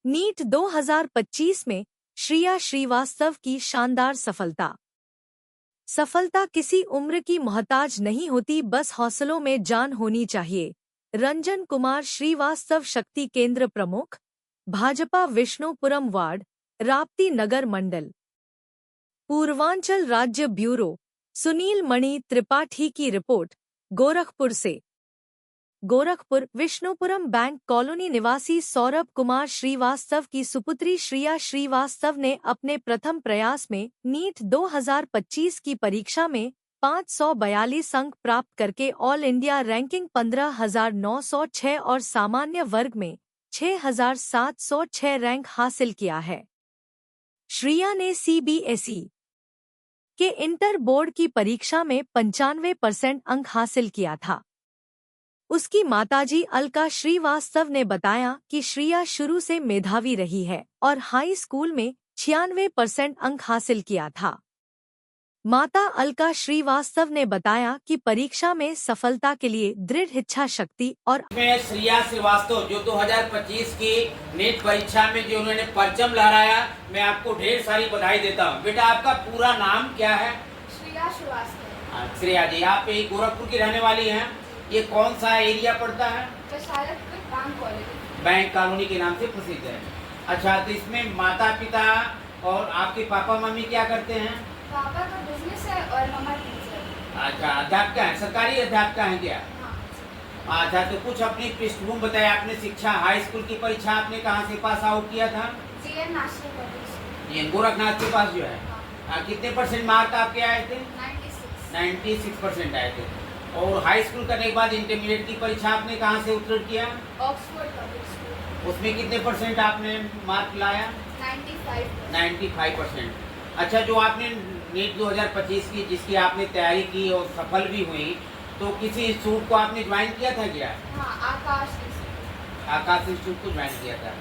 NEET 2025 में श्रिया श्रीवास्तव की शानदार सफलता। सफलता किसी उम्र की मोहताज नहीं होती, बस हौसलों में जान होनी चाहिए। रंजन कुमार श्रीवास्तव, शक्ति केंद्र प्रमुख, भाजपा, विष्णुपुरम वार्ड, राप्ती नगर मंडल, पूर्वांचल राज्य ब्यूरो। सुनील मणि त्रिपाठी की रिपोर्ट, गोरखपुर से। गोरखपुर विष्णुपुरम बैंक कॉलोनी निवासी सौरभ कुमार श्रीवास्तव की सुपुत्री श्रिया श्रीवास्तव ने अपने प्रथम प्रयास में नीट 2025 की परीक्षा में 542 अंक प्राप्त करके ऑल इंडिया रैंकिंग 15,906 और सामान्य वर्ग में 6,706 रैंक हासिल किया है। श्रिया ने CBSE के इंटर बोर्ड की परीक्षा में 95% अंक हासिल किया था। उसकी माताजी अलका श्रीवास्तव ने बताया कि श्रिया शुरू से मेधावी रही है और हाई स्कूल में 96% अंक हासिल किया था। माता अलका श्रीवास्तव ने बताया कि परीक्षा में सफलता के लिए दृढ़ इच्छा शक्ति और श्रिया श्रीवास्तव जो 2025 की नीट परीक्षा में जो उन्होंने परचम लहराया, मैं आपको ढेर सारी बधाई देता हूँ। बेटा, आपका पूरा नाम क्या है? श्रिया श्रीवास्तव। श्रिया जी, आप गोरखपुर की रहने वाली हैं। ये कौन सा एरिया पड़ता है? बैंक कॉलोनी के नाम से प्रसिद्ध है। अच्छा, तो इसमें माता पिता और आपके पापा मम्मी क्या करते हैं? पापा का बिजनेस है और मम्मा टीचर। अच्छा, अध्यापिका है, सरकारी अध्यापिका है क्या? हाँ। अच्छा, तो कुछ अपनी पृष्ठभूमि बताया। आपने शिक्षा हाई स्कूल की परीक्षा आपने कहाँ से पास आउट किया था? GN national public school. ये गोरखनाथ के पास जो है। हाँ। कितने % मार्क आपके आए थे? 96% आए थे। और हाई स्कूल करने के बाद इंटरमीडिएट की परीक्षा आपने कहाँ से उत्तीर्ण किया? Oxford public school. उसमें कितने % आपने मार्क लाया? 95%। अच्छा, जो आपने नीट 2025 की जिसकी आपने तैयारी की और सफल भी हुई, तो किसी इंस्टीट्यूट को आपने ज्वाइन किया था क्या? हाँ, आकाश इंस्टीट्यूट को ज्वाइन किया था।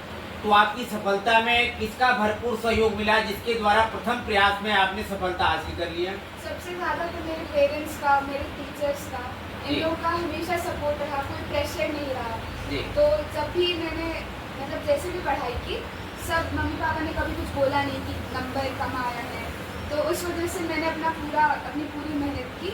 तो आपकी सफलता में किसका भरपूर सहयोग मिला, जिसके द्वारा प्रथम प्रयास में आपने सफलता हासिल कर लिया? सबसे ज्यादा तो मेरे पेरेंट्स का, मेरे टीचर्स का, इन लोगों का हमेशा सपोर्ट रहा, कोई प्रेशर नहीं रहा। तो जब भी मैंने मतलब जैसे भी पढ़ाई की, सब मम्मी पापा ने कभी कुछ बोला नहीं कि नंबर कम आया है, तो उस वजह से मैंने अपनी पूरी मेहनत की।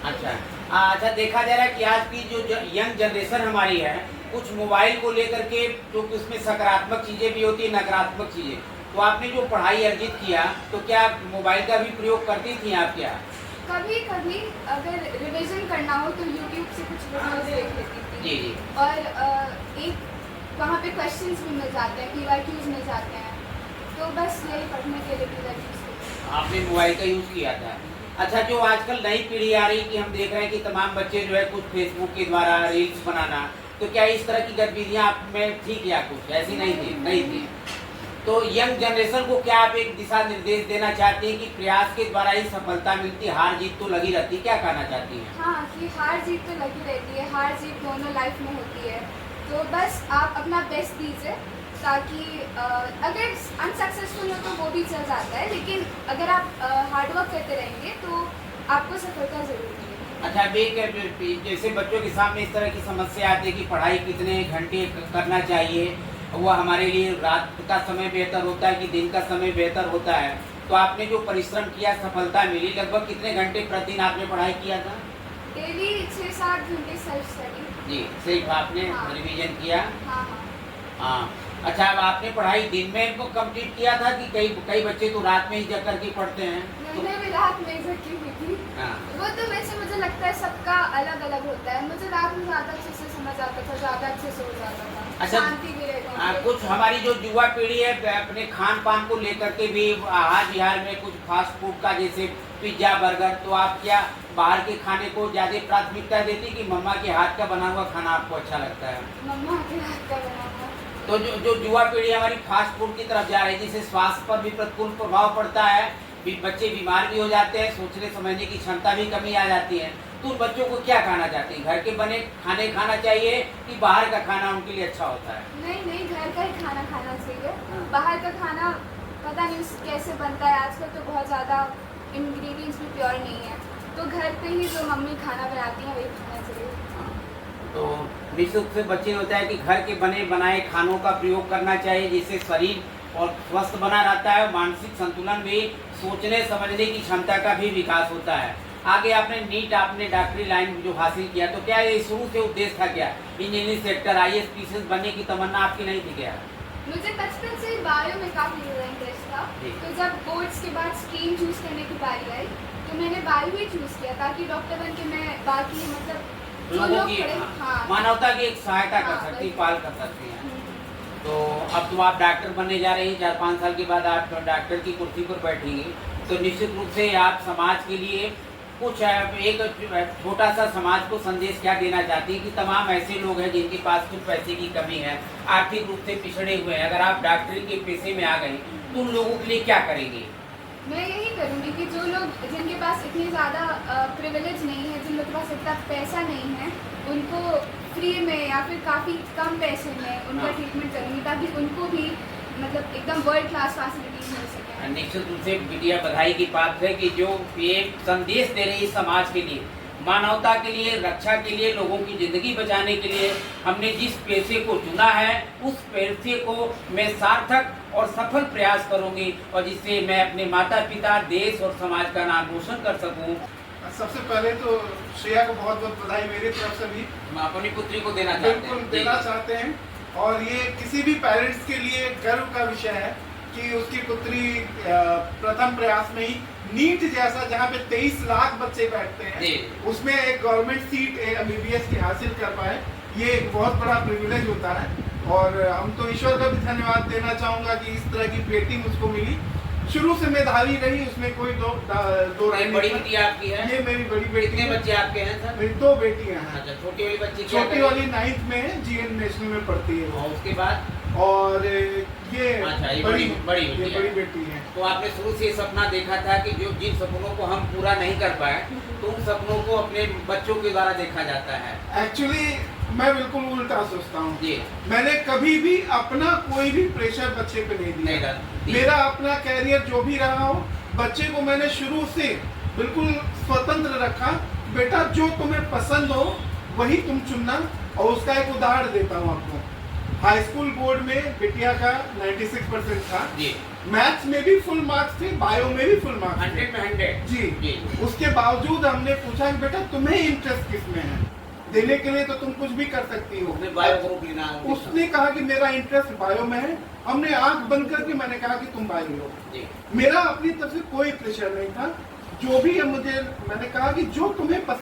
अच्छा, देखा जा रहा है कि आज की जो यंग जनरेशन हमारी है, कुछ मोबाइल को लेकर के जो उसमें सकारात्मक चीजें भी होती है, नकारात्मक चीजें। तो आपने जो पढ़ाई अर्जित किया, तो क्या मोबाइल का भी प्रयोग करती थी आप क्या? कभी कभी अगर रिवीजन करना हो तो YouTube से कुछ वीडियोस देख लेती थी। जी। और एक वहाँ पे क्वेश्चंस भी मिल जाते हैं, PYQs मिल जाते हैं, तो बस यही पढ़ने के लिए आपने मोबाइल का यूज किया था। अच्छा, जो आजकल नई पीढ़ी आ रही कि हम देख रहे हैं कि तमाम बच्चे जो है कुछ फेसबुक के द्वारा रील्स बनाना, तो क्या इस तरह की गतिविधियाँ आप में थी क्या? कुछ ऐसी नहीं थी। तो यंग जनरेशन को क्या आप एक दिशा निर्देश देना चाहती हैं कि प्रयास के द्वारा ही सफलता मिलती, हार जीत तो लगी रहती, क्या कहना चाहती हैं? हाँ, कि हार जीत तो लगी रहती है, हार जीत दोनों लाइफ में होती है। तो बस आप अपना बेस्ट दीजिए, ताकि अगर अनसक्सेसफुल हो तो वो भी चल जाता है, लेकिन अगर आप हार्डवर्क करते रहेंगे तो आपको सफलता जरूर मिलेगी। अच्छा, जैसे बच्चों के सामने इस तरह की समस्या आती है कि पढ़ाई कितने घंटे करना चाहिए, वह हमारे लिए रात का समय बेहतर होता है कि दिन का समय बेहतर होता है, तो आपने जो परिश्रम किया, सफलता मिली। लगभग कितने घंटे प्रतिदिन आपने पढ़ाई किया था? डेली 6-7 घंटे सेल्फ स्टडी। जी, सिर्फ आपने रिवीजन किया? हाँ। अच्छा, अब आपने पढ़ाई दिन में कंप्लीट किया था कि कई बच्चे तो रात में ही जग करके पढ़ते हैं? मैंने भी रात में ही जगी हुई थी। वो तो वैसे मुझे लगता है सबका अलग अलग होता है। मुझे रात में ज़्यादा अच्छे से समझ आता था, ज़्यादा अच्छे से हो जाता था। अच्छा, शांति भी रहती है। कुछ हमारी जो युवा पीढ़ी है अपने खान पान को लेकर के भी आहार विहार में कुछ फास्ट फूड का, जैसे पिज्जा, बर्गर, तो आप क्या बाहर के खाने को ज्यादा प्राथमिकता देती कि मम्मा के हाथ का बना हुआ खाना आपको अच्छा लगता है? मम्मा के हाथ का बना हुआ। तो जो युवा पीढ़ी हमारी फास्ट फूड की तरफ जा रही है, जिससे स्वास्थ्य पर भी प्रतिकूल प्रभाव पड़ता है, बच्चे बीमार भी हो जाते हैं, सोचने समझने की क्षमता भी कमी आ जाती है, तो उन बच्चों को क्या कहना चाहती हैं? घर के बने खाने खाना चाहिए कि बाहर का खाना उनके लिए अच्छा होता है? नहीं, घर का ही खाना खाना चाहिए। बाहर का खाना पता नहीं कैसे बनता है, आजकल तो बहुत ज़्यादा इंग्रेडिएंट्स भी प्योर नहीं है, तो घर पे ही जो मम्मी खाना बनाती हैं वही खाना चाहिए। तो निश्चित रूप से बच्चे होता है कि घर के बने बनाए खानों का प्रयोग करना चाहिए, जिससे शरीर और स्वस्थ बना रहता है, मानसिक संतुलन भी, सोचने समझने की क्षमता का भी विकास होता है। आगे आपने नीट आपने डॉक्टरी लाइन जो हासिल किया, तो क्या ये शुरू से उद्देश्य था क्या इंजीनियरिंग सेक्टर IAS PCS बनने की तमन्ना आपकी नहीं थी क्या? मुझे बचपन से बायो में काफ़ी ज़्यादा इंटरेस्ट था, तो जब बोर्ड्स के बाद स्ट्रीम चूज़ करने की बारी आई तो मैंने बायो ही चूज़ किया ताकि डॉक्टर बन के मैं बाकी मतलब लोगों की मानवता की एक सहायता कर सकती, पाल कर सकती हैं। तो अब तो आप डॉक्टर बनने जा रही हैं, 4-5 साल के बाद आप डॉक्टर की कुर्सी पर बैठेंगी, तो निश्चित रूप से आप समाज के लिए कुछ एक छोटा सा समाज को संदेश क्या देना चाहती है कि तमाम ऐसे लोग हैं जिनके पास कुछ पैसे की कमी है, आर्थिक रूप से पिछड़े हुए हैं, अगर आप डॉक्टरी के पेशे में आ गए तो उन लोगों के लिए क्या करेंगे? मैं यही करूँगी कि जो लोग जिनके पास इतनी ज़्यादा प्रिविलेज नहीं है, जिन लोगों के पास इतना पैसा नहीं है, उनको फ्री में या फिर काफ़ी कम पैसे में उनका ट्रीटमेंट करूँगी ताकि उनको भी मतलब एकदम वर्ल्ड क्लास फैसिलिटीज मिल सके। निश्चित रूप से बिटिया बधाई की बात है कि जो ये संदेश दे रही है समाज के लिए, मानवता के लिए, रक्षा के लिए, लोगों की जिंदगी बचाने के लिए हमने जिस पेशे को चुना है उस पेशे को मैं सार्थक और सफल प्रयास करूंगी और जिससे मैं अपने माता पिता, देश और समाज का नाम रोशन कर सकूं। सबसे पहले तो श्रेया को बहुत बहुत बधाई मेरी तरफ से भी। हम अपनी पुत्री को देना चाहते हैं। बिल्कुल देना चाहते हैं और ये किसी भी पेरेंट्स के लिए गर्व का विषय है कि उसकी पुत्री प्रथम प्रयास में ही नीट जैसा जहाँ पे 23 लाख बच्चे बैठते हैं उसमें एक गवर्नमेंट सीट MBBS की हासिल कर पाए, ये एक बहुत बड़ा प्रिविलेज होता है। और हम तो ईश्वर का भी धन्यवाद देना चाहूँगा कि इस तरह की बेटी मुझको मिली। शुरू से मेधावी रही, उसमें कोई दो राय नहीं। बड़ी बेटी आपकी है? ये मेरी बड़ी बेटी। कितने बच्चे आपके हैं सर? मेरी 2 बेटियां हैं। अच्छा, छोटी वाली बच्ची छोटी वाली 9th में है, GN नेशनल में पढ़ती है। और उसके बाद और ये बड़ी बेटी है। तो आपने शुरू से सपना देखा था कि जो जिन सपनों को हम पूरा नहीं कर पाए तो उन सपनों को अपने बच्चों के द्वारा देखा जाता है। एक्चुअली मैं बिल्कुल उल्टा सोचता हूँ। मैंने कभी भी अपना कोई भी प्रेशर बच्चे पे नहीं दिया। मेरा अपना कैरियर जो भी रहा हो, बच्चे को मैंने शुरू से बिल्कुल स्वतंत्र रखा। बेटा जो तुम्हें पसंद हो वही तुम चुनना। और उसका एक उदाहरण देता हूँ आपको। हाई स्कूल बोर्ड में बिटिया का 96% था। मैथ्स में भी फुल मार्क्स थे, बायो में भी फुल मार्क्स 100 में 100। जी। उसके बावजूद हमने पूछा कि बेटा तुम्हें इंटरेस्ट किस में है, देने के लिए तो तुम कुछ भी कर सकती हो। बायो ग्रुप लेना। उसने कहा कि मेरा इंटरेस्ट बायो में है। हमने आंख बंद करके मैंने कहा कि तुम बायो लो। मेरा अपनी तरफ से कोई प्रेशर नहीं था। जो भी है मैंने कहा कि जो तुम्हें